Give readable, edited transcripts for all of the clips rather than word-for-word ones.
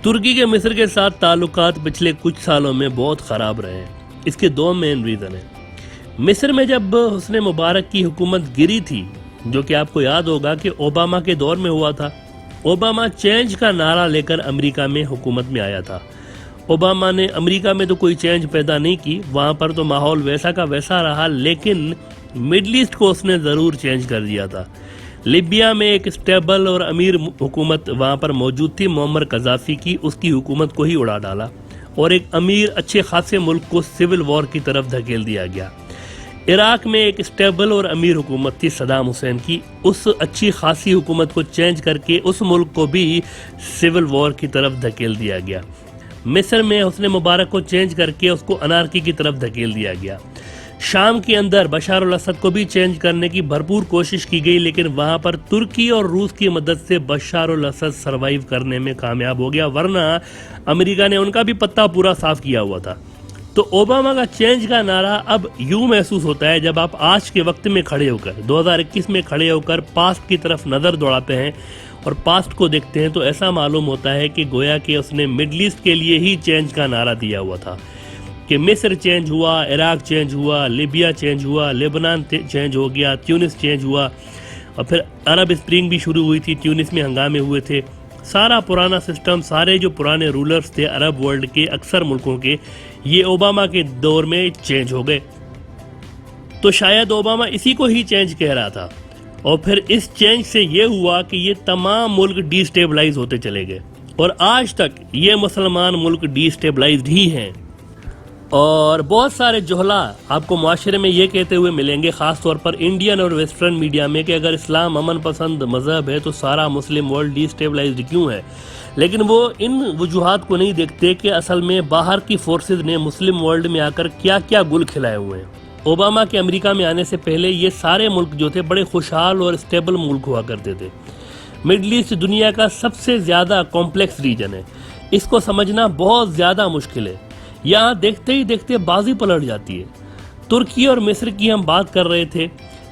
ترکی کے مصر کے ساتھ تعلقات پچھلے کچھ سالوں میں بہت خراب رہے ہیں۔ اس کے دو مین ریزن ہیں۔ مصر میں جب حسن مبارک کی حکومت گری تھی، جو کہ آپ کو یاد ہوگا کہ اوباما کے دور میں ہوا تھا، اوباما چینج کا نعرہ لے کر امریکہ میں حکومت میں آیا تھا۔ اوباما نے امریکہ میں تو کوئی چینج پیدا نہیں کی، وہاں پر تو ماحول ویسا کا ویسا رہا، لیکن مڈل ایسٹ کو اس نے ضرور چینج کر دیا تھا۔ لیبیا میں ایک اسٹیبل اور امیر حکومت وہاں پر موجود تھی معمر قذافی کی، اس کی حکومت کو ہی اڑا ڈالا اور ایک امیر اچھے خاصے ملک کو سول وار کی طرف دھکیل دیا گیا۔ عراق میں ایک اسٹیبل اور امیر حکومت تھی صدام حسین کی، اس اچھی خاصی حکومت کو چینج کر کے اس ملک کو بھی سول وار کی طرف دھکیل دیا گیا۔ مصر میں حسن مبارک کو چینج کر کے اس کو انارکی کی طرف دھکیل دیا گیا۔ شام کے اندر بشار الاسد کو بھی چینج کرنے کی بھرپور کوشش کی گئی، لیکن وہاں پر ترکی اور روس کی مدد سے بشار الاسد سروائیو کرنے میں کامیاب ہو گیا، ورنہ امریکہ نے ان کا بھی پتہ پورا صاف کیا ہوا تھا۔ تو اوباما کا چینج کا نعرہ اب یوں محسوس ہوتا ہے جب آپ آج کے وقت میں کھڑے ہو کر 2021 میں کھڑے ہو کر پاسٹ کی طرف نظر دوڑاتے ہیں اور پاسٹ کو دیکھتے ہیں، تو ایسا معلوم ہوتا ہے کہ گویا کہ اس نے مڈل ایسٹ کے لیے ہی چینج کا نعرہ دیا ہوا تھا کہ مصر چینج ہوا، عراق چینج ہوا، لیبیا چینج ہوا، لیبنان چینج ہو گیا، تیونس چینج ہوا، اور پھر عرب اسپرنگ بھی شروع ہوئی تھی، تیونس میں ہنگامے ہوئے تھے۔ سارا پرانا سسٹم، سارے جو پرانے رولرز تھے عرب ورلڈ کے اکثر ملکوں کے، یہ اوباما کے دور میں چینج ہو گئے۔ تو شاید اوباما اسی کو ہی چینج کہہ رہا تھا، اور پھر اس چینج سے یہ ہوا کہ یہ تمام ملک ڈی سٹیبلائز ہوتے چلے گئے، اور آج تک یہ مسلمان ملک ڈی سٹیبلائزڈ ہی ہیں۔ اور بہت سارے جہلا آپ کو معاشرے میں یہ کہتے ہوئے ملیں گے، خاص طور پر انڈین اور ویسٹرن میڈیا میں، کہ اگر اسلام امن پسند مذہب ہے تو سارا مسلم ورلڈ ڈی سٹیبلائزڈ کیوں ہے؟ لیکن وہ ان وجوہات کو نہیں دیکھتے کہ اصل میں باہر کی فورسز نے مسلم ورلڈ میں آ کر کیا کیا گل کھلائے ہوئے ہیں۔ اوباما کے امریکہ میں آنے سے پہلے یہ سارے ملک جو تھے بڑے خوشحال اور اسٹیبل ملک ہوا کرتے تھے۔ مڈل ایسٹ دنیا کا سب سے زیادہ کمپلیکس ریجن ہے، اس کو سمجھنا بہت زیادہ مشکل ہے۔ یہاں دیکھتے ہی دیکھتے بازی پلٹ جاتی ہے۔ ترکی اور مصر کی ہم بات کر رہے تھے۔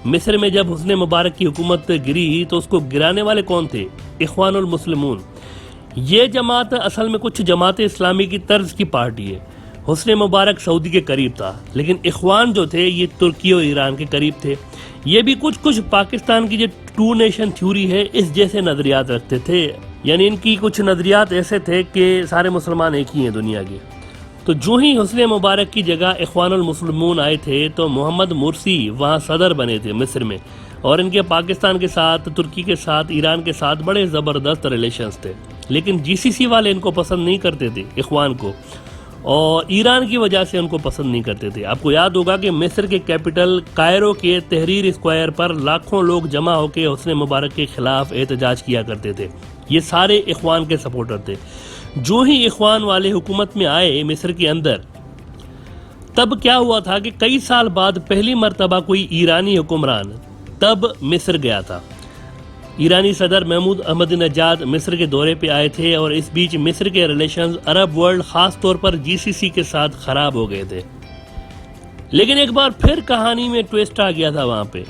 مصر میں جب حسن مبارک کی حکومت گری تو اس کو گرانے والے کون تھے؟ اخوان المسلمون۔ یہ جماعت اصل میں کچھ جماعت اسلامی کی طرز کی پارٹی ہے۔ حسن مبارک سعودی کے قریب تھا، لیکن اخوان جو تھے یہ ترکی اور ایران کے قریب تھے۔ یہ بھی کچھ پاکستان کی جو ٹو نیشن تھیوری ہے اس جیسے نظریات رکھتے تھے، یعنی ان کی کچھ نظریات ایسے تھے کہ سارے مسلمان ایک ہی ہیں دنیا کے۔ تو جو ہی حسن مبارک کی جگہ اخوان المسلمون آئے تھے تو محمد مرسی وہاں صدر بنے تھے مصر میں، اور ان کے پاکستان کے ساتھ، ترکی کے ساتھ، ایران کے ساتھ بڑے زبردست ریلیشنز تھے، لیکن جی سی سی والے ان کو پسند نہیں کرتے تھے اخوان کو، اور ایران کی وجہ سے ان کو پسند نہیں کرتے تھے۔ آپ کو یاد ہوگا کہ مصر کے کیپٹل کائرو کے تحریر اسکوائر پر لاکھوں لوگ جمع ہو کے حسن مبارک کے خلاف احتجاج کیا کرتے تھے۔ یہ سارے اخوان کے سپورٹر تھے۔ جو ہی اخوان والے حکومت میں آئے مصر کے اندر، تب کیا ہوا تھا کہ کئی سال بعد پہلی مرتبہ کوئی ایرانی حکمران تب مصر گیا تھا۔ ایرانی صدر محمود احمد نژاد مصر کے دورے پہ آئے تھے، اور اس بیچ مصر کے ریلیشنز عرب ورلڈ خاص طور پر جی سی سی کے ساتھ خراب ہو گئے تھے۔ لیکن ایک بار پھر کہانی میں ٹویسٹ آ گیا تھا وہاں پہ،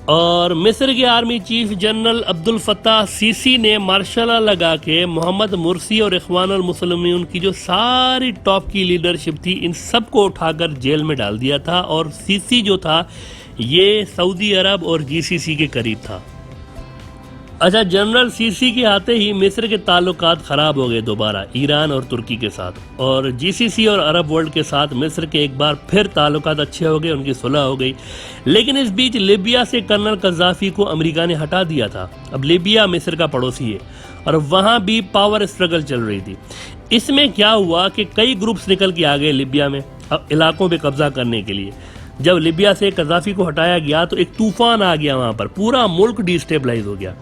اور مصر کے آرمی چیف جنرل عبد الفتاح سیسی نے مارشل لا لگا کے محمد مرسی اور اخوان المسلمین کی جو ساری ٹاپ کی لیڈرشپ تھی ان سب کو اٹھا کر جیل میں ڈال دیا تھا، اور سیسی جو تھا یہ سعودی عرب اور جی سی سی کے قریب تھا۔ اچھا، جنرل سیسی کے آتے ہی مصر کے تعلقات خراب ہو گئے دوبارہ ایران اور ترکی کے ساتھ، اور جی سی سی اور عرب ورلڈ کے ساتھ مصر کے ایک بار پھر تعلقات اچھے ہو گئے، ان کی صلح ہو گئی۔ لیکن اس بیچ لیبیا سے کرنل قذافی کو امریکہ نے ہٹا دیا تھا۔ اب لیبیا مصر کا پڑوسی ہے، اور وہاں بھی پاور اسٹرگل چل رہی تھی۔ اس میں کیا ہوا کہ کئی گروپس نکل کے آ گئے لیبیا میں علاقوں پہ قبضہ کرنے کے لیے۔ جب لیبیا سے قذافی کو ہٹایا گیا تو ایک طوفان آ گیا وہاں پر، پورا ملک ڈی سٹیبلائز ہو گیا۔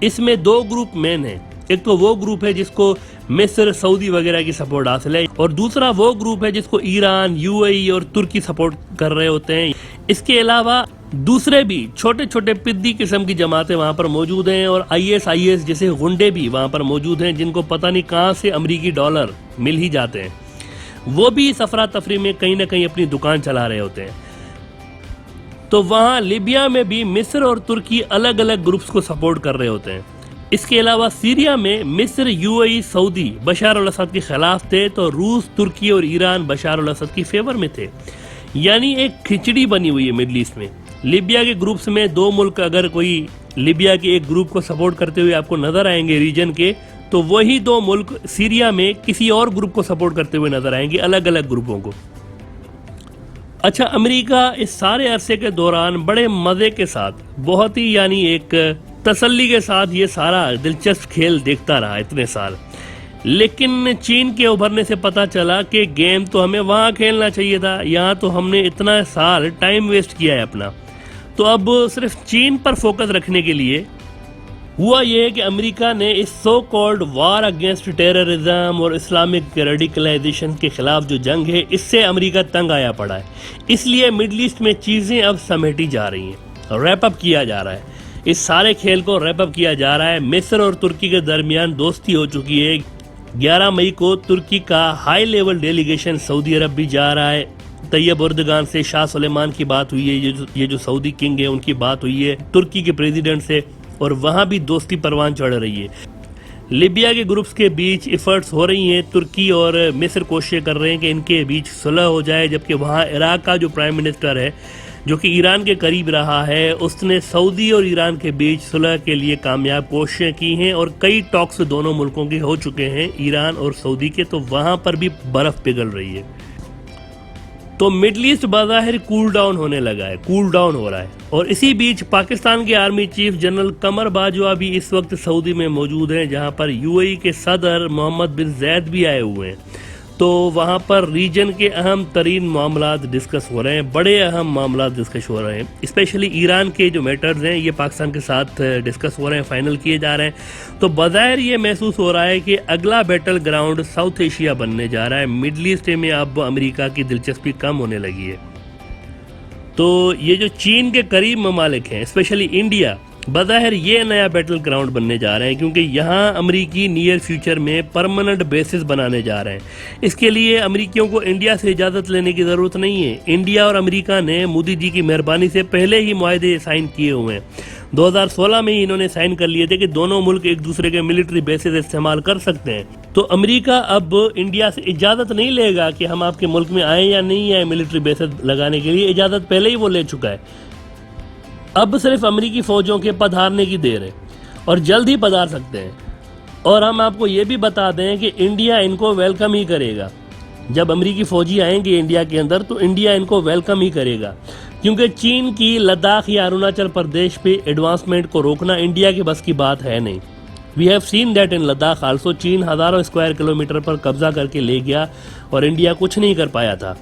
اس میں دو گروپ مین ہیں، ایک تو وہ گروپ ہے جس کو مصر، سعودی وغیرہ کی سپورٹ حاصل ہے، اور دوسرا وہ گروپ ہے جس کو ایران، یو اے ای اور ترکی سپورٹ کر رہے ہوتے ہیں۔ اس کے علاوہ دوسرے بھی چھوٹے چھوٹے پدی قسم کی جماعتیں وہاں پر موجود ہیں، اور آئی ایس جیسے غنڈے بھی وہاں پر موجود ہیں جن کو پتہ نہیں کہاں سے امریکی ڈالر مل ہی جاتے ہیں۔ وہ بھی اس افراتفری میں کہیں نہ کہیں اپنی دکان چلا رہے ہوتے ہیں۔ تو وہاں لیبیا میں بھی مصر اور ترکی الگ الگ گروپس کو سپورٹ کر رہے ہوتے ہیں۔ اس کے علاوہ سیریا میں مصر، U A E, Saudi Bashar al Assad کے خلاف تھے تو روس، ترکی اور ایران بشار الاسد کی فیور میں تھے. یعنی ایک کھچڑی بنی ہوئی ہے مڈل ایسٹ میں. لیبیا کے گروپس میں دو ملک اگر کوئی لیبیا کے ایک گروپ کو سپورٹ کرتے ہوئے آپ کو نظر آئیں گے ریجن کے، تو وہی دو ملک سیریا میں کسی اور گروپ کو سپورٹ کرتے ہوئے نظر آئیں گے، الگ الگ گروپوں کو. اچھا، امریکہ اس سارے عرصے کے دوران بڑے مزے کے ساتھ، بہت ہی یعنی ایک تسلی کے ساتھ یہ سارا دلچسپ کھیل دیکھتا رہا اتنے سال. لیکن چین کے ابھرنے سے پتا چلا کہ گیم تو ہمیں وہاں کھیلنا چاہیے تھا، یہاں تو ہم نے اتنا سال ٹائم ویسٹ کیا ہے اپنا. تو اب صرف چین پر فوکس رکھنے کے لیے ہوا یہ کہ امریکہ نے اس so called war against terrorism اور اسلامک ریڈیکلائزیشن کے خلاف جو جنگ ہے، اس سے امریکہ تنگ آیا پڑا ہے. اس لیے مڈل ایسٹ میں چیزیں اب سمیٹی جا رہی ہیں، ریپ اپ کیا جا رہا ہے. اس سارے کھیل کو ریپ اپ کیا جا رہا ہے. مصر اور ترکی کے درمیان دوستی ہو چکی ہے. 11 مئی کو ترکی کا ہائی لیول ڈیلیگیشن سعودی عرب بھی جا رہا ہے. طیب اردگان سے شاہ سلیمان کی بات ہوئی ہے، یہ جو سعودی کنگ ہے ان کی بات ہوئی ہے ترکی کے پریزیڈنٹ سے، اور وہاں بھی دوستی پروان چڑھ رہی ہے. لیبیا کے گروپس کے بیچ ایفرٹس ہو رہی ہیں. ترکی اور مصر کوششیں کر رہے ہیں کہ ان کے بیچ صلح ہو جائے، جبکہ وہاں عراق کا جو پرائم منسٹر ہے جو کہ ایران کے قریب رہا ہے، اس نے سعودی اور ایران کے بیچ صلح کے لیے کامیاب کوششیں کی ہیں، اور کئی ٹاکس دونوں ملکوں کے ہو چکے ہیں، ایران اور سعودی کے. تو وہاں پر بھی برف پگھل رہی ہے. تو مڈل ایسٹ بظاہر کول ڈاؤن ہونے لگا ہے، کول ڈاؤن ہو رہا ہے. اور اسی بیچ پاکستان کے army chief general Qamar Bajwa بھی اس وقت سعودی میں موجود ہیں، جہاں پر یو اے ای کے صدر محمد بن زید بھی آئے ہوئے ہیں. تو وہاں پر ریجن کے اہم ترین معاملات ڈسکس ہو رہے ہیں، بڑے اہم معاملات ڈسکس ہو رہے ہیں. اسپیشلی ایران کے جو میٹرز ہیں یہ پاکستان کے ساتھ ڈسکس ہو رہے ہیں، فائنل کیے جا رہے ہیں. تو بظاہر یہ محسوس ہو رہا ہے کہ اگلا بیٹل گراؤنڈ ساؤتھ ایشیا بننے جا رہا ہے. مڈل ایسٹ میں اب امریکہ کی دلچسپی کم ہونے لگی ہے. تو یہ جو چین کے قریب ممالک ہیں، اسپیشلی انڈیا، بظاہر یہ نیا بیٹل گراؤنڈ بننے جا رہے ہیں، کیونکہ یہاں امریکی نیئر فیوچر میں پرماننٹ بیسز بنانے جا رہے ہیں. اس کے لیے امریکیوں کو انڈیا سے اجازت لینے کی ضرورت نہیں ہے. انڈیا اور امریکہ نے مودی جی کی مہربانی سے پہلے ہی معاہدے سائن کیے ہوئے ہیں. 2016 میں ہی انہوں نے سائن کر لیے تھے کہ دونوں ملک ایک دوسرے کے ملٹری بیسز استعمال کر سکتے ہیں. تو امریکہ اب انڈیا سے اجازت نہیں لے گا کہ ہم آپ کے ملک میں آئیں یا نہیں آئیں ملٹری بیسز لگانے کے لیے. اجازت پہلے ہی وہ لے چکا ہے. اب صرف امریکی فوجوں کے پدھارنے کی دیر ہے، اور جلد ہی پدھار سکتے ہیں. اور ہم آپ کو یہ بھی بتا دیں کہ انڈیا ان کو ویلکم ہی کرے گا. جب امریکی فوجی آئیں گے انڈیا کے اندر تو انڈیا ان کو ویلکم ہی کرے گا، کیونکہ چین کی لداخ یا اروناچل پردیش پہ ایڈوانسمنٹ کو روکنا انڈیا کے بس کی بات ہے نہیں. We have seen that in Ladakh also. چین ہزاروں اسکوائر کلومیٹر پر قبضہ کر کے لے گیا اور انڈیا کچھ نہیں کر پایا تھا.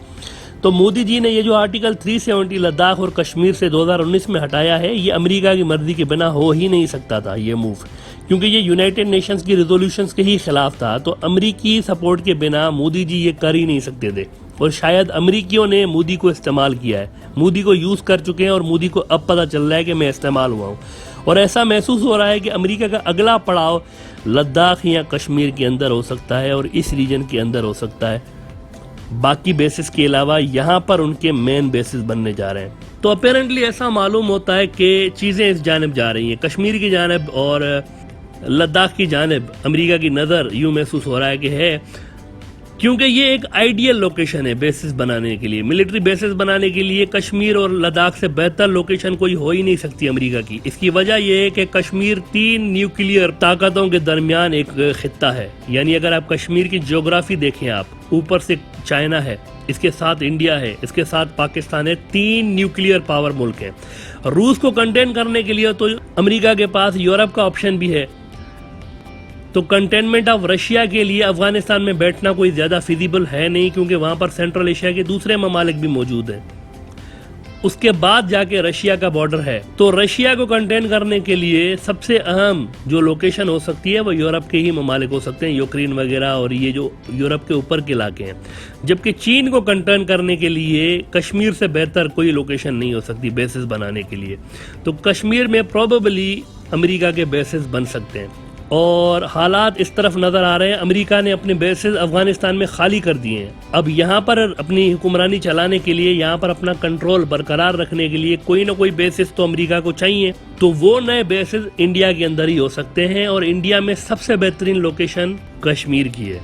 تو مودی جی نے یہ جو آرٹیکل 370 لداخ اور کشمیر سے 2019 میں ہٹایا ہے، یہ امریکہ کی مرضی کے بنا ہو ہی نہیں سکتا تھا یہ موو، کیونکہ یہ یونائٹڈ نیشنز کی ریزولوشنز کے ہی خلاف تھا. تو امریکی سپورٹ کے بنا مودی جی یہ کر ہی نہیں سکتے تھے، اور شاید امریکیوں نے مودی کو استعمال کیا ہے، مودی کو یوز کر چکے ہیں، اور مودی کو اب پتہ چل رہا ہے کہ میں استعمال ہوا ہوں. اور ایسا محسوس ہو رہا ہے کہ امریکہ کا اگلا پڑاؤ لداخ یا کشمیر کے اندر ہو سکتا ہے، اور اس ریجن کے اندر ہو سکتا ہے. باقی بیسز کے علاوہ یہاں پر ان کے مین بیسز بننے جا رہے ہیں. تو اپیرنٹلی ایسا معلوم ہوتا ہے کہ چیزیں اس جانب جا رہی ہیں، کشمیر کی جانب اور لداخ کی جانب امریکہ کی نظر یوں محسوس ہو رہا ہے کہ ہے، کیونکہ یہ ایک آئیڈیل لوکیشن ہے بیسز بنانے کے لیے، ملٹری بیسز بنانے کے لیے. کشمیر اور لداخ سے بہتر لوکیشن کوئی ہو ہی نہیں سکتی امریکہ کی. اس کی وجہ یہ ہے کہ کشمیر 3 نیوکلیئر طاقتوں کے درمیان ایک خطہ ہے. یعنی اگر آپ کشمیر کی جغرافی دیکھیں، آپ اوپر سے چائنا ہے، اس کے ساتھ انڈیا ہے، اس کے ساتھ پاکستان ہے، 3 نیوکلیئر پاور ملک ہیں. روس کو کنٹین کرنے کے لیے تو امریکہ کے پاس یورپ کا آپشن بھی ہے. تو کنٹینمنٹ آف رشیا کے لیے افغانستان میں بیٹھنا کوئی زیادہ فیزیبل ہے نہیں، کیونکہ وہاں پر سینٹرل ایشیا کے دوسرے ممالک بھی موجود ہیں. اس کے بعد جا کے رشیا کا بارڈر ہے. تو رشیا کو کنٹین کرنے کے لیے سب سے اہم جو لوکیشن ہو سکتی ہے وہ یورپ کے ہی ممالک ہو سکتے ہیں، یوکرین وغیرہ، اور یہ جو یورپ کے اوپر کے علاقے ہیں. جبکہ چین کو کنٹین کرنے کے لیے کشمیر سے بہتر کوئی لوکیشن نہیں ہو سکتی بیسز بنانے کے لیے. تو کشمیر میں پروبیبلی امریکہ کے بیسز بن سکتے ہیں. اور حالات اس طرف نظر آ رہے ہیں، امریکہ نے اپنے بیسز افغانستان میں خالی کر دیے ہیں. اب یہاں پر اپنی حکمرانی چلانے کے لیے، یہاں پر اپنا کنٹرول برقرار رکھنے کے لیے کوئی نہ کوئی بیسز تو امریکہ کو چاہیے. تو وہ نئے بیسز انڈیا کے اندر ہی ہو سکتے ہیں، اور انڈیا میں سب سے بہترین لوکیشن کشمیر کی ہے.